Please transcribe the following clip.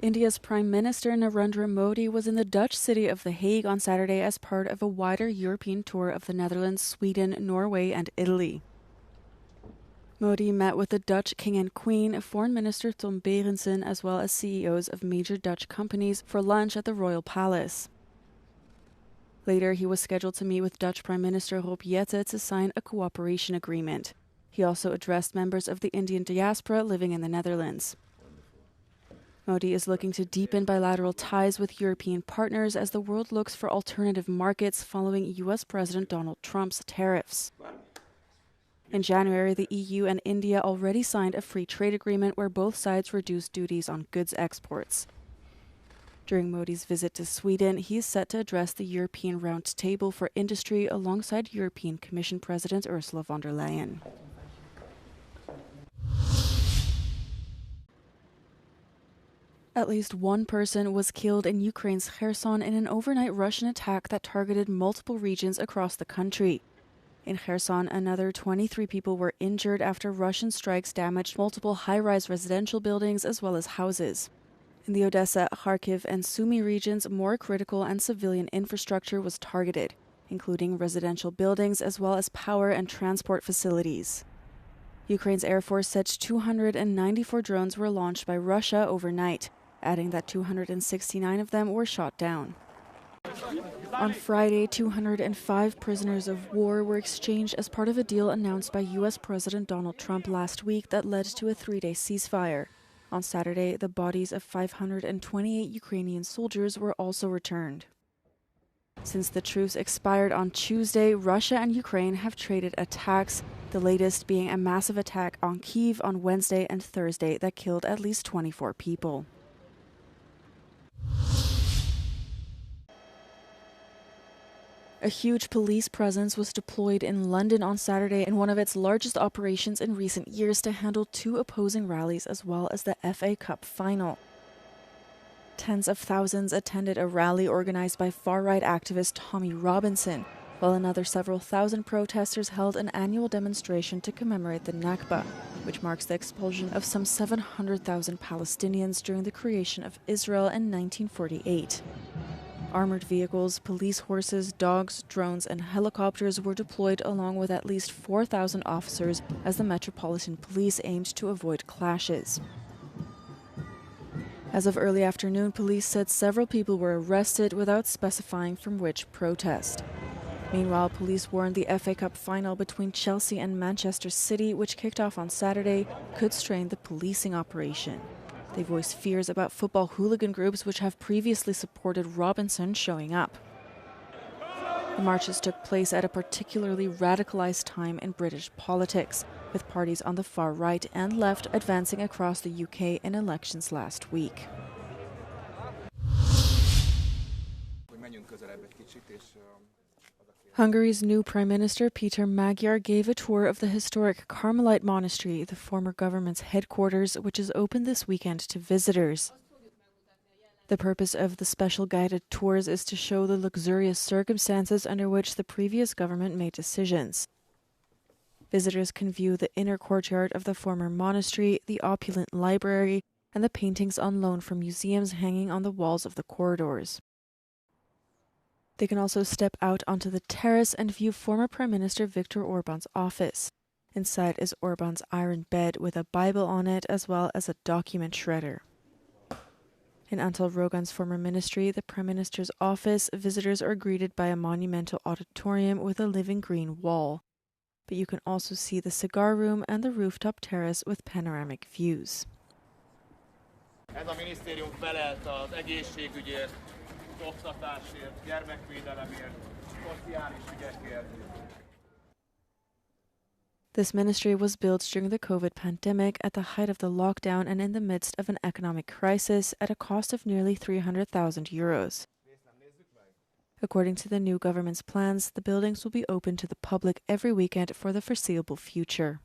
India's Prime Minister Narendra Modi was in the Dutch city of The Hague on Saturday as part of a wider European tour of the Netherlands, Sweden, Norway, and Italy. Modi met with the Dutch King and Queen, Foreign Minister Tom Berendsen, as well as CEOs of major Dutch companies for lunch at the Royal Palace. Later, he was scheduled to meet with Dutch Prime Minister Rob Jetten to sign a cooperation agreement. He also addressed members of the Indian diaspora living in the Netherlands. Modi is looking to deepen bilateral ties with European partners as the world looks for alternative markets following U.S. President Donald Trump's tariffs. In January, the EU and India already signed a free trade agreement where both sides reduced duties on goods exports. During Modi's visit to Sweden, he is set to address the European Roundtable for Industry alongside European Commission President Ursula von der Leyen. At least one person was killed in Ukraine's Kherson in an overnight Russian attack that targeted multiple regions across the country. In Kherson, another 23 people were injured after Russian strikes damaged multiple high-rise residential buildings as well as houses. In the Odessa, Kharkiv, and Sumy regions, more critical and civilian infrastructure was targeted, including residential buildings as well as power and transport facilities. Ukraine's Air Force said 294 drones were launched by Russia overnight, adding that 269 of them were shot down. On Friday, 205 prisoners of war were exchanged as part of a deal announced by U.S. President Donald Trump last week that led to a 3-day ceasefire. On Saturday, the bodies of 528 Ukrainian soldiers were also returned. Since the truce expired on Tuesday, Russia and Ukraine have traded attacks, the latest being a massive attack on Kyiv on Wednesday and Thursday that killed at least 24 people. A huge police presence was deployed in London on Saturday in one of its largest operations in recent years to handle 2 opposing rallies as well as the FA Cup final. Tens of thousands attended a rally organized by far-right activist Tommy Robinson, while another several thousand protesters held an annual demonstration to commemorate the Nakba, which marks the expulsion of some 700,000 Palestinians during the creation of Israel in 1948. Armored vehicles, police horses, dogs, drones, and helicopters were deployed along with at least 4,000 officers as the Metropolitan Police aimed to avoid clashes. As of early afternoon, police said several people were arrested without specifying from which protest. Meanwhile, police warned the FA Cup final between Chelsea and Manchester City, which kicked off on Saturday, could strain the policing operation. They voiced fears about football hooligan groups which have previously supported Robinson showing up. The marches took place at a particularly radicalized time in British politics, with parties on the far right and left advancing across the UK in elections last week. Hungary's new Prime Minister Peter Magyar gave a tour of the historic Carmelite Monastery, the former government's headquarters, which is open this weekend to visitors. The purpose of the special guided tours is to show the luxurious circumstances under which the previous government made decisions. Visitors can view the inner courtyard of the former monastery, the opulent library, and the paintings on loan from museums hanging on the walls of the corridors. They can also step out onto the terrace and view former Prime Minister Viktor Orban's office. Inside is Orban's iron bed with a Bible on it, as well as a document shredder. In Antal Rogan's former ministry, the Prime Minister's office, visitors are greeted by a monumental auditorium with a living green wall. But you can also see the cigar room and the rooftop terrace with panoramic views. Ez a minisztérium felelt az egészségügyért, oktatásért, gyermekvédelemért, szociális ügyekért. This ministry was built during the COVID pandemic at the height of the lockdown and in the midst of an economic crisis at a cost of nearly €300,000. According to the new government's plans, the buildings will be open to the public every weekend for the foreseeable future.